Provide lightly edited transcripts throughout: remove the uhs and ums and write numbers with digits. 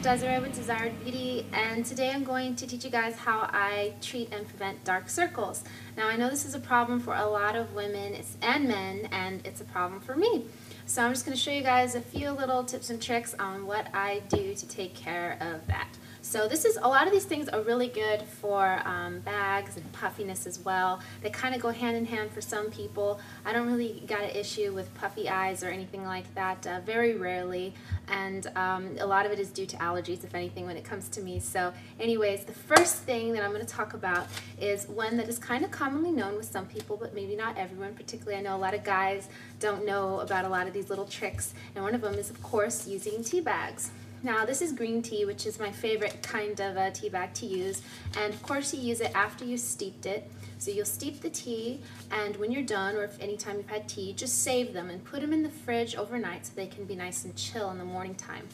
Desiree with Desired Beauty, and today I'm going to teach you guys how I treat and prevent dark circles. Now I know this is a problem for a lot of women and men, and it's a problem for me. So I'm just going to show you guys a few little tips and tricks on what I do to take care of that. So a lot of these things are really good for bags and puffiness as well. They kind of go hand in hand for some people. I don't really got an issue with puffy eyes or anything like that, very rarely, and a lot of it is due to allergies, if anything, when it comes to me. So anyways, the first thing that I'm going to talk about is one that is kind of commonly known with some people, but maybe not everyone. Particularly, I know a lot of guys don't know about a lot of these little tricks, and one of them is, of course, using tea bags. Now this is green tea, which is my favorite kind of tea bag to use, and of course you use it after you steeped it. So you'll steep the tea, and when you're done, or if anytime you've had tea, just save them and put them in the fridge overnight so they can be nice and chill in the morning time.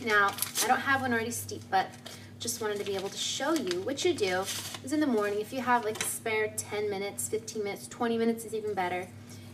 Now I don't have one already steeped, but just wanted to be able to show you. What you do is in the morning, if you have like a spare 10 minutes, 15 minutes, 20 minutes is even better,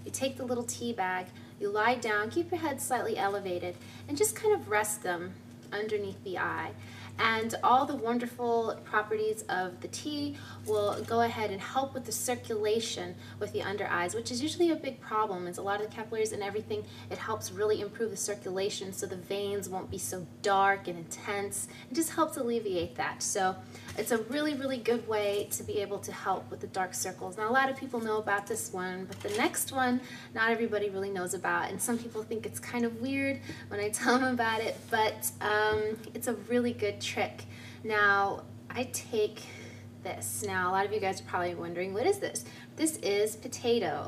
you take the little tea bag, you lie down, keep your head slightly elevated, and just kind of rest them underneath the eye. And all the wonderful properties of the tea will go ahead and help with the circulation with the under eyes, which is usually a big problem. It's a lot of the capillaries and everything. It helps really improve the circulation so the veins won't be so dark and intense. It just helps alleviate that. So it's a really, really good way to be able to help with the dark circles. Now a lot of people know about this one, but the next one, not everybody really knows about, and some people think it's kind of weird when I tell them about it, but it's a really good trick. Now I take this. Now a lot of you guys are probably wondering, what is this? This is potato.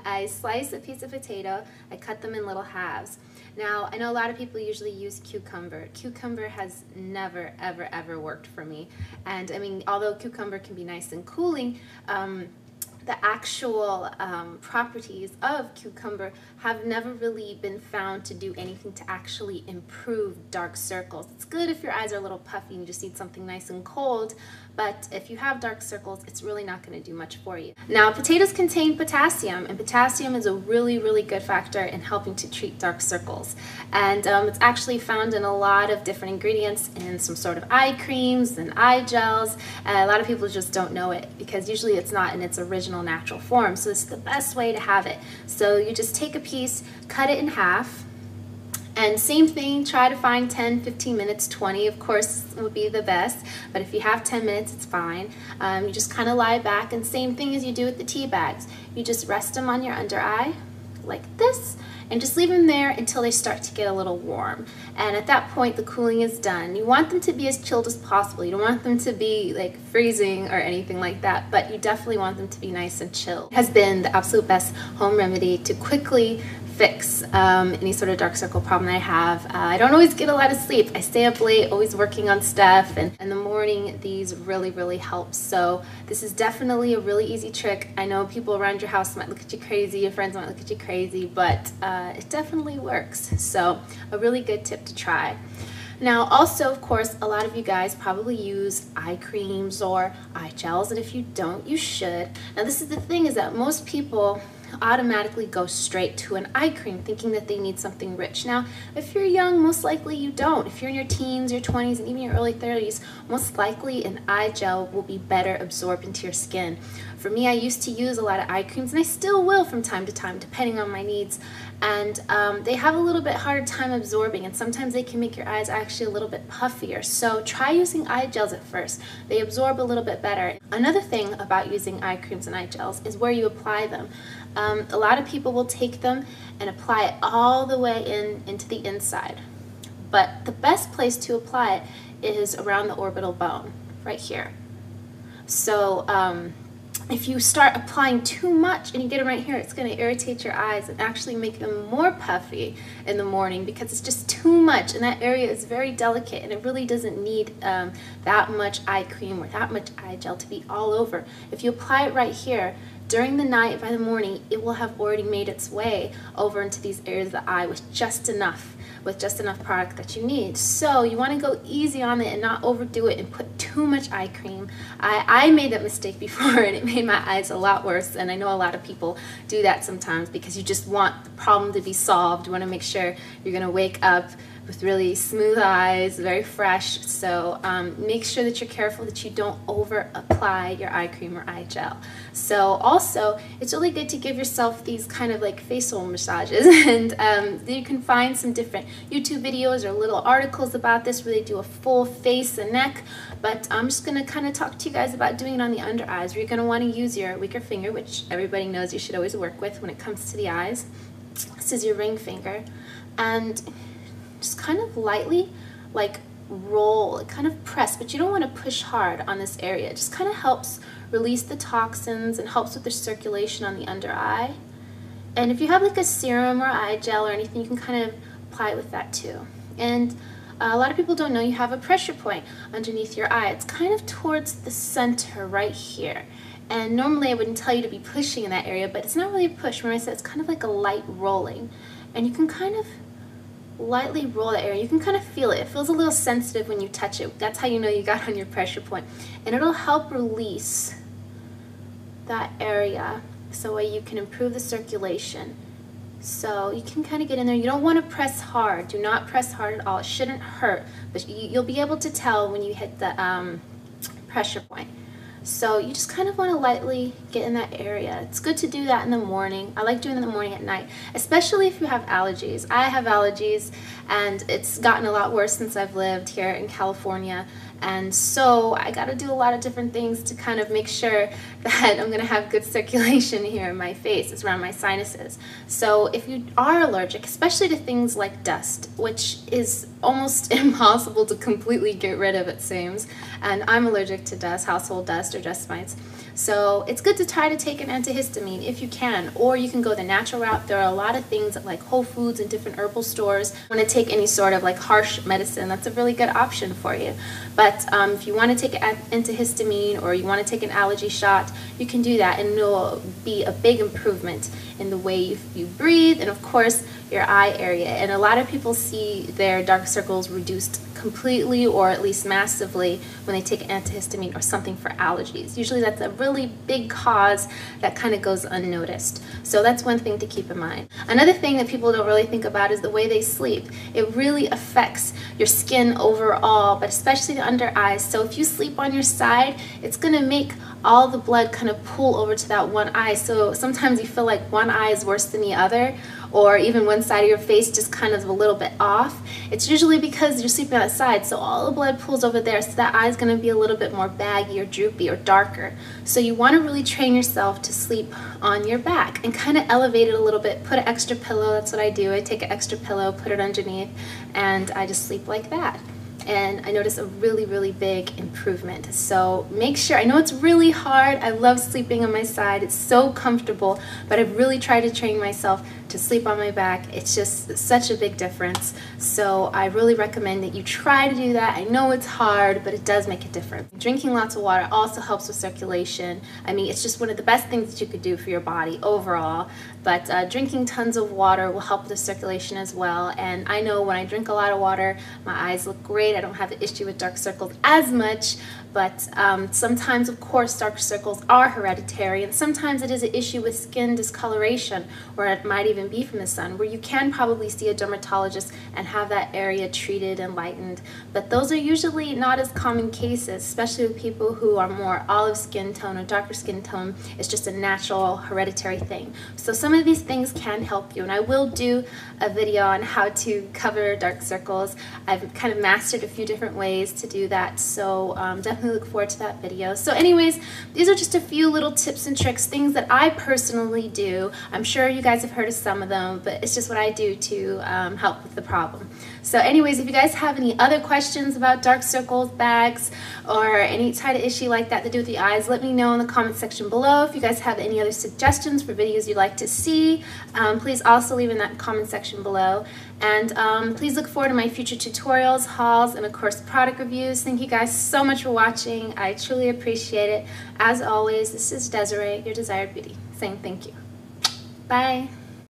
I slice a piece of potato, I cut them in little halves. Now I know a lot of people usually use cucumber. Cucumber has never ever worked for me, and I mean, although cucumber can be nice and cooling, the actual properties of cucumber have never really been found to do anything to actually improve dark circles. It's good if your eyes are a little puffy and you just need something nice and cold, but if you have dark circles, it's really not going to do much for you. Now, potatoes contain potassium, and potassium is a really, really good factor in helping to treat dark circles. And it's actually found in a lot of different ingredients in some sort of eye creams and eye gels. A lot of people just don't know it because usually it's not in its original natural form. So it's the best way to have it. So you just take a piece, cut it in half, and same thing, try to find 10, 15 minutes, 20 of course would be the best, but if you have 10 minutes, it's fine. You just kind of lie back, and same thing as you do with the tea bags. You just rest them on your under eye like this, and just leave them there until they start to get a little warm. And at that point, the cooling is done. You want them to be as chilled as possible. You don't want them to be like freezing or anything like that, but you definitely want them to be nice and chilled. It has been the absolute best home remedy to quickly fix any sort of dark circle problem I have. I don't always get a lot of sleep. I stay up late, always working on stuff, and in the morning these really, really help. So this is definitely a really easy trick. I know people around your house might look at you crazy, your friends might look at you crazy, but it definitely works. So a really good tip to try. Now also, of course, a lot of you guys probably use eye creams or eye gels, and if you don't, you should. Now this is the thing, is that most people automatically go straight to an eye cream thinking that they need something rich. Now if you're young, most likely you don't. If you're in your teens, your 20s, and even your early 30s, most likely an eye gel will be better absorbed into your skin. For me, I used to use a lot of eye creams, and I still will from time to time depending on my needs, and they have a little bit harder time absorbing, and sometimes they can make your eyes actually a little bit puffier. So try using eye gels at first. They absorb a little bit better. Another thing about using eye creams and eye gels is where you apply them. A lot of people will take them and apply it all the way into the inside, but the best place to apply it is around the orbital bone, right here. So if you start applying too much and you get them right here, it's going to irritate your eyes and actually make them more puffy in the morning because it's just too much, and that area is very delicate, and it really doesn't need that much eye cream or that much eye gel to be all over. If you apply it right here, during the night, by the morning, it will have already made its way over into these areas of the eye with just enough product that you need. So you want to go easy on it and not overdo it and put too much eye cream. I made that mistake before, and it made my eyes a lot worse, and I know a lot of people do that sometimes because you just want the problem to be solved. You want to make sure you're going to wake up with really smooth eyes, very fresh. So make sure that you're careful that you don't over apply your eye cream or eye gel. So also, it's really good to give yourself these kind of like facial massages, and you can find some different YouTube videos or little articles about this where they do a full face and neck. But I'm just gonna kind of talk to you guys about doing it on the under eyes, where you're gonna want to use your weaker finger, which everybody knows you should always work with when it comes to the eyes. This is your ring finger, and just kind of lightly like roll, kind of press, but you don't want to push hard on this area. It just kind of helps release the toxins and helps with the circulation on the under eye. And if you have like a serum or eye gel or anything, you can kind of apply it with that too. And a lot of people don't know you have a pressure point underneath your eye. It's kind of towards the center right here. And normally I wouldn't tell you to be pushing in that area, but it's not really a push. When I said it's kind of like a light rolling, and you can kind of lightly roll that area. You can kind of feel it. It feels a little sensitive when you touch it. That's how you know you got on your pressure point. And it'll help release that area so you can improve the circulation. So you can kind of get in there. You don't want to press hard. Do not press hard at all. It shouldn't hurt, but you'll be able to tell when you hit the pressure point. So you just kind of want to lightly get in that area. It's good to do that in the morning. I like doing it in the morning at night, especially if you have allergies. I have allergies, and it's gotten a lot worse since I've lived here in California. And so I got to do a lot of different things to kind of make sure that I'm going to have good circulation here in my face. It's around my sinuses. So if you are allergic, especially to things like dust, which is almost impossible to completely get rid of, it seems, and I'm allergic to dust, household dust or dust mites. So it's good to try to take an antihistamine if you can, or you can go the natural route. There are a lot of things at like Whole Foods and different herbal stores. Want to take any sort of like harsh medicine, that's a really good option for you. But if you want to take an antihistamine or you want to take an allergy shot, you can do that, and it'll be a big improvement in the way you breathe, and of course your eye area. And a lot of people see their dark circles reduced completely or at least massively when they take antihistamine or something for allergies. Usually that's a really big cause that kind of goes unnoticed. So that's one thing to keep in mind. Another thing that people don't really think about is the way they sleep. It really affects your skin overall, but especially the under eyes. So if you sleep on your side, it's gonna make all the blood kind of pull over to that one eye. So sometimes you feel like one eye is worse than the other, or even one side of your face just kind of a little bit off. It's usually because you're sleeping on that side, so all the blood pulls over there, so that eye is going to be a little bit more baggy or droopy or darker. So you want to really train yourself to sleep on your back and kind of elevate it a little bit. Put an extra pillow, that's what I do. I take an extra pillow, put it underneath, and I just sleep like that. And I notice a really, really big improvement. So make sure, I know it's really hard. I love sleeping on my side. It's so comfortable, but I've really tried to train myself to sleep on my back. It's just such a big difference. So I really recommend that you try to do that. I know it's hard, but it does make a difference. Drinking lots of water also helps with circulation. I mean, it's just one of the best things that you could do for your body overall. But drinking tons of water will help with the circulation as well. And I know when I drink a lot of water, my eyes look great. I don't have the issue with dark circles as much. But sometimes, of course, dark circles are hereditary, and sometimes it is an issue with skin discoloration, or it might even be from the sun, where you can probably see a dermatologist and have that area treated and lightened. But those are usually not as common cases, especially with people who are more olive skin tone or darker skin tone. It's just a natural hereditary thing. So some of these things can help you, and I will do a video on how to cover dark circles. I've kind of mastered a few different ways to do that, so definitely look forward to that video. So anyways, these are just a few little tips and tricks, things that I personally do. I'm sure you guys have heard of some of them, but it's just what I do to help with the problem. So anyways, if you guys have any other questions about dark circles, bags, or any kind of issue like that to do with the eyes, let me know in the comment section below. If you guys have any other suggestions for videos you'd like to see, please also leave in that comment section below. And please look forward to my future tutorials, hauls, and of course product reviews. Thank you guys so much for watching. I truly appreciate it. As always, this is Desiree, your Desired Beauty, saying thank you. Bye.